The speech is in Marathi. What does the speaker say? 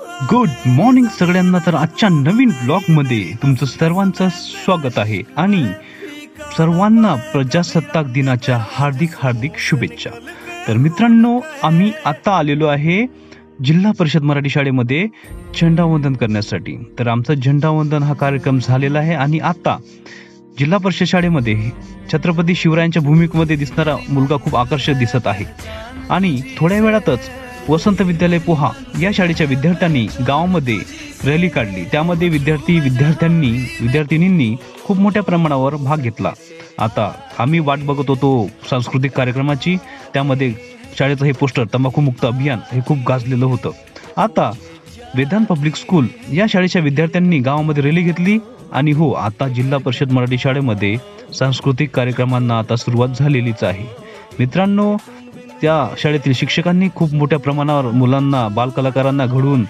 गुड मॉर्निंग सगळ्यांना. तर आजच्या नवीन ब्लॉगमध्ये तुमचं सर्वांचं स्वागत आहे आणि सर्वांना प्रजासत्ताक दिनाच्या हार्दिक हार्दिक शुभेच्छा. तर मित्रांनो, आम्ही आता आलेलो आहे जिल्हा परिषद मराठी शाळेमध्ये झेंडावंदन करण्यासाठी. तर आमचा झेंडावंदन हा कार्यक्रम झालेला आहे आणि आता जिल्हा परिषद शाळेमध्ये छत्रपती शिवरायांच्या भूमिकेमध्ये दिसणारा मुलगा खूप आकर्षक दिसत आहे. आणि थोड्या वेळातच वसंत विद्यालय पोहा या शाळेच्या विद्यार्थ्यांनी गावामध्ये रॅली काढली. त्यामध्ये विद्यार्थिनींनी खूप मोठ्या प्रमाणावर भाग घेतला. आता आम्ही वाट बघत होतो सांस्कृतिक कार्यक्रमाची. त्यामध्ये शाळेचं हे पोस्टर तंबाखूमुक्त अभियान हे खूप गाजलेलं होतं. आता वेदांत पब्लिक स्कूल या शाळेच्या विद्यार्थ्यांनी गावामध्ये रॅली घेतली आणि हो, आता जिल्हा परिषद मराठी शाळेमध्ये सांस्कृतिक कार्यक्रमांना आता सुरुवात झालेलीच आहे. मित्रांनो, त्या शाळेतील शिक्षकांनी खूप मोठ्या प्रमाणावर मुलांना, बालकलाकारांना घडवून